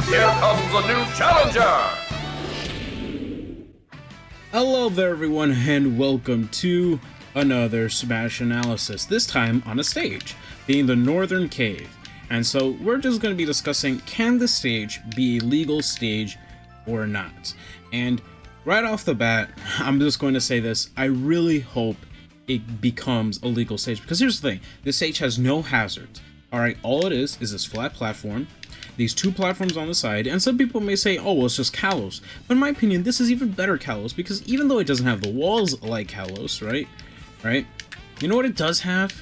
Here comes a new challenger! Hello there everyone, and welcome to another Smash analysis, this time on a stage, being the Northern Cave. And so we're just going to be discussing, can the stage be a legal stage or not? And right off the bat, I'm just going to say this, I really hope it becomes a legal stage, because here's the thing, this stage has no hazards. Alright, all it is this flat platform, these two platforms on the side, and some people may say, oh, well, it's just Kalos. But in my opinion, this is even better Kalos, because even though it doesn't have the walls like Kalos, right? You know what it does have?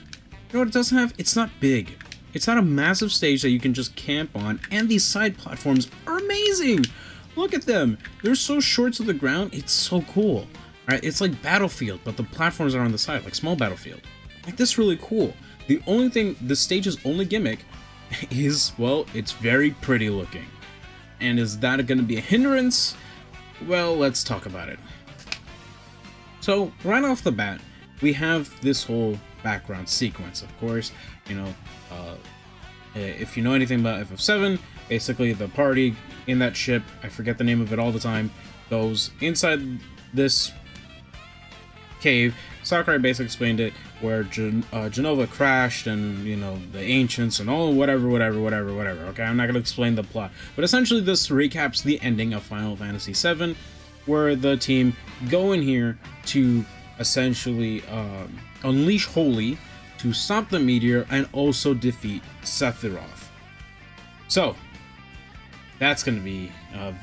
It's not big. It's not a massive stage that you can just camp on, and these side platforms are amazing! Look at them! They're so short to the ground, it's so cool. Alright, it's like Battlefield, but the platforms are on the side, like small Battlefield. Like, this is really cool. The only thing, the stage's only gimmick is, well, it's very pretty looking. And is that going to be a hindrance? Well, let's talk about it. So, right off the bat, we have this whole background sequence, of course. You know, if you know anything about FF7, basically the party in that ship, I forget the name of it all the time, goes inside this cave. Sakurai basically explained it, where Genova crashed, and, you know, the ancients, and all whatever, okay? I'm not going to explain the plot. But essentially this recaps the ending of Final Fantasy VII, where the team go in here to essentially unleash Holy, to stop the meteor, and also defeat Sephiroth. So, that's going to be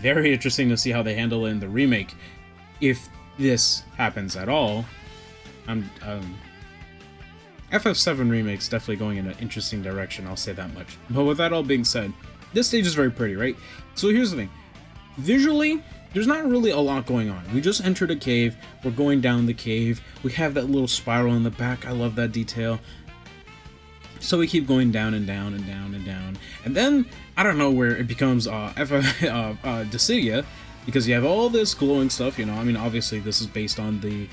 very interesting to see how they handle it in the remake, if this happens at all. FF7 Remake's definitely going in an interesting direction, I'll say that much. But with that all being said, this stage is very pretty, right? So here's the thing. Visually, there's not really a lot going on. We just entered a cave, we're going down the cave, we have that little spiral in the back, I love that detail. So we keep going down and down and down and down. And then, I don't know where it becomes Dissidia, because you have all this glowing stuff, you know, I mean, obviously this is based on the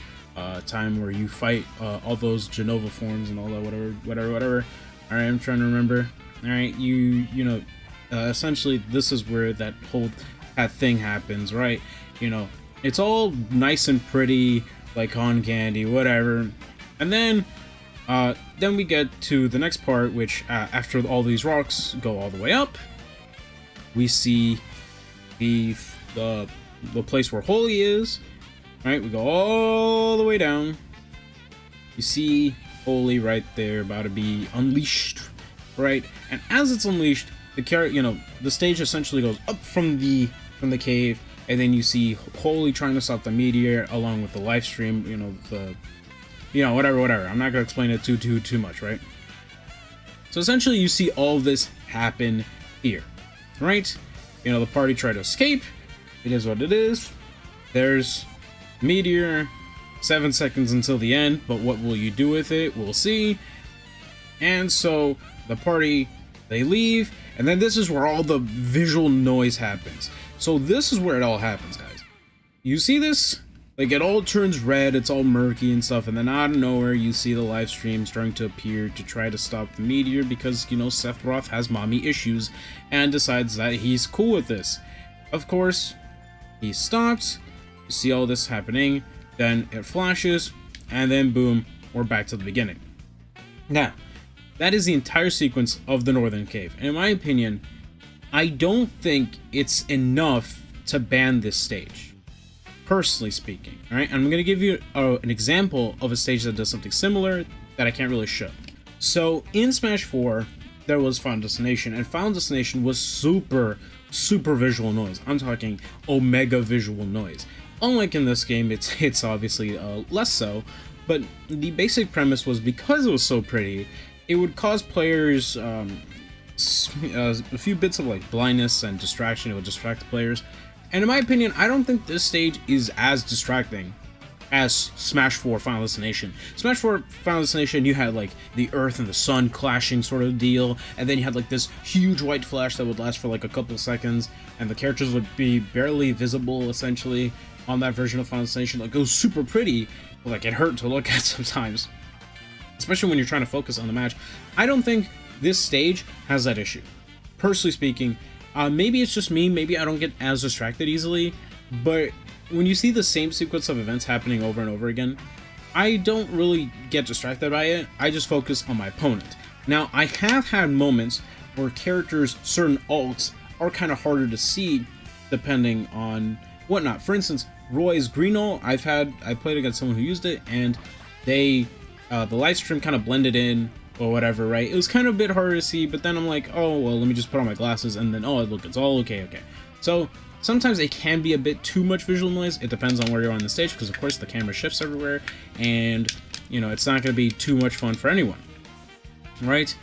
time where you fight all those Genova forms and all that, whatever. Alright, I'm trying to remember. Alright, you know, essentially this is where that thing happens, right? You know, it's all nice and pretty, like cotton candy, whatever. And then we get to the next part, which after all these rocks go all the way up, we see the place where Holy is. Right, we go all the way down. You see Holy right there, about to be unleashed, right? And as it's unleashed, the stage essentially goes up from the cave, and then you see Holy trying to stop the meteor, along with the live stream. Whatever. I'm not gonna explain it too much, right? So essentially, you see all of this happen here, right? You know, the party try to escape. It is what it is. There's meteor, 7 seconds until the end, but what will you do with it? We'll see. And so the party, they leave, and then this is where all the visual noise happens. So this is where it all happens, guys. You see this? Like, it all turns red, it's all murky and stuff, and then out of nowhere you see the live stream starting to appear to try to stop the meteor, because, you know, Sephiroth has mommy issues and decides that he's cool with this. Of course, he stops. You see all this happening, then it flashes, and then boom, we're back to the beginning. Now, that is the entire sequence of the Northern Cave, and in my opinion, I don't think it's enough to ban this stage, personally speaking. Alright, I'm going to give you an example of a stage that does something similar that I can't really show. So, in Smash 4, there was Final Destination, and Final Destination was super visual noise. I'm talking omega visual noise. Unlike in this game, it's obviously less so, but the basic premise was, because it was so pretty, it would cause players a few bits of like blindness and distraction. It would distract the players, and in my opinion, I don't think this stage is as distracting as Smash 4 Final Destination. Smash 4 Final Destination, you had like the earth and the sun clashing sort of deal, and then you had like this huge white flash that would last for like a couple of seconds, and the characters would be barely visible essentially on that version of Final Destination. Like, it was super pretty, but like it hurt to look at sometimes, especially when you're trying to focus on the match. I don't think this stage has that issue. Personally speaking, Maybe it's just me, maybe I don't get as distracted easily, but when you see the same sequence of events happening over and over again, I don't really get distracted by it. I just focus on my opponent. Now, I have had moments where characters, certain ults, are kind of harder to see depending on whatnot. For instance, Roy's green ult, I played against someone who used it, and the live stream kind of blended in or whatever, right? It was kind of a bit harder to see, but then I'm like, oh, well, let me just put on my glasses, and then, oh, look, it's all okay. So sometimes it can be a bit too much visual noise. It depends on where you're on the stage, because of course the camera shifts everywhere, and it's not going to be too much fun for anyone, right?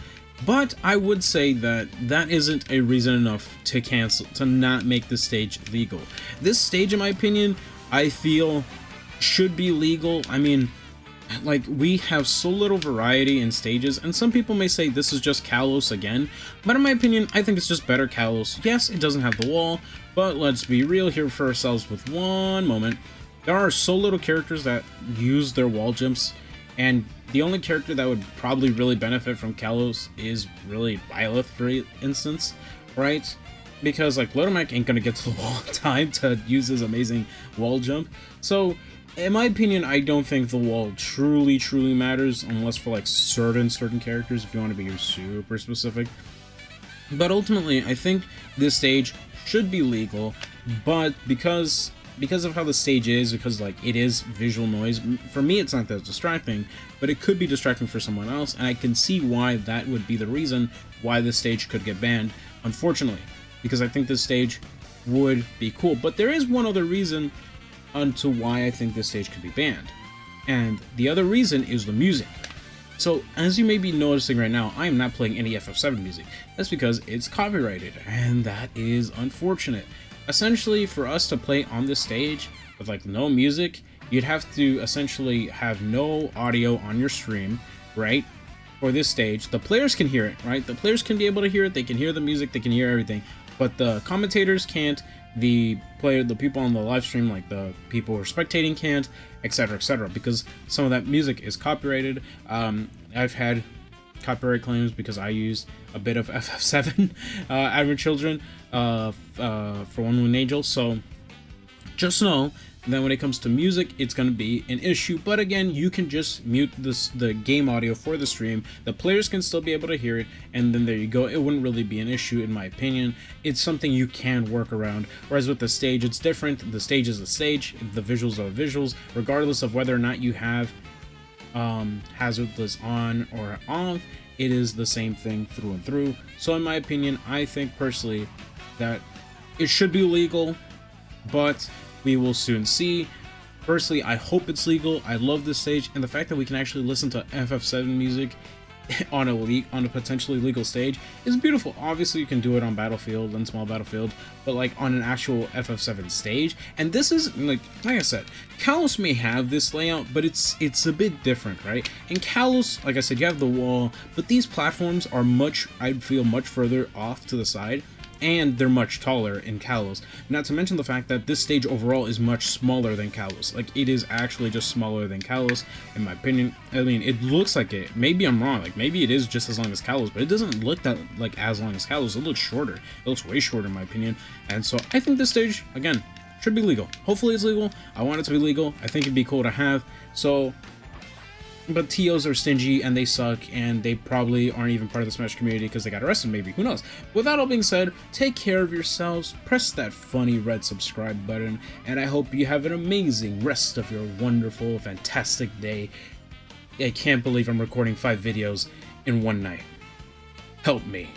But I would say that that isn't a reason enough to not make this stage legal. This stage, in my opinion, I feel should be legal. I mean, like, we have so little variety in stages, and some people may say this is just Kalos again, but in my opinion, I think it's just better Kalos. Yes, it doesn't have the wall, but let's be real here for ourselves with one moment. There are so little characters that use their wall jumps, and the only character that would probably really benefit from Kalos is really Byleth, for instance, right? Because, like, Lotomac ain't gonna get to the wall in time to use his amazing wall jump, so in my opinion, I don't think the wall truly matters, unless for like certain characters, if you want to be super specific. But ultimately, I think this stage should be legal, but because of how the stage is, because like it is visual noise, for me it's not that distracting, but it could be distracting for someone else, and I can see why that would be the reason why this stage could get banned, unfortunately, because I think this stage would be cool. But there is one other reason onto why I think this stage could be banned, and the other reason is the music. So as you may be noticing right now, I am not playing any FF7 music. That's because it's copyrighted, and that is unfortunate. Essentially, for us to play on this stage with like no music, you'd have to essentially have no audio on your stream, right? For this stage, the players can hear it, right? The players can be able to hear it, they can hear the music, they can hear everything, but the commentators can't, the people on the live stream, like the people who are spectating, can't, etc., because some of that music is copyrighted. I've had copyright claims because I used a bit of FF7 Average Children for One Winged Angel, so just know that when it comes to music, it's going to be an issue. But again, you can just mute the game audio for the stream. The players can still be able to hear it, and then there you go. It wouldn't really be an issue, in my opinion. It's something you can work around. Whereas with the stage, it's different. The stage is the stage. The visuals are visuals, regardless of whether or not you have hazardless on or off. It is the same thing through and through. So in my opinion, I think personally that it should be legal, but we will soon see. Personally, I hope it's legal. I love this stage, and the fact that we can actually listen to FF7 music on a potentially legal stage is beautiful. Obviously, you can do it on Battlefield and Small Battlefield, but like on an actual FF7 stage. And this is like I said, Kalos may have this layout, but it's a bit different, right? In Kalos, like I said, you have the wall, but these platforms are I'd feel much further off to the side, and they're much taller in Kalos. Not to mention the fact that this stage overall is much smaller than Kalos. Like, it is actually just smaller than Kalos, in my opinion. I mean, it looks like it. Maybe I'm wrong. Like, maybe it is just as long as Kalos, but it doesn't look that, like, as long as Kalos. It looks shorter. It looks way shorter, in my opinion. And so, I think this stage, again, should be legal. Hopefully it's legal. I want it to be legal. I think it'd be cool to have. So, but TOs are stingy, and they suck, and they probably aren't even part of the Smash community because they got arrested, maybe. Who knows? With that all being said, take care of yourselves, press that funny red subscribe button, and I hope you have an amazing rest of your wonderful, fantastic day. I can't believe I'm recording 5 videos in one night. Help me.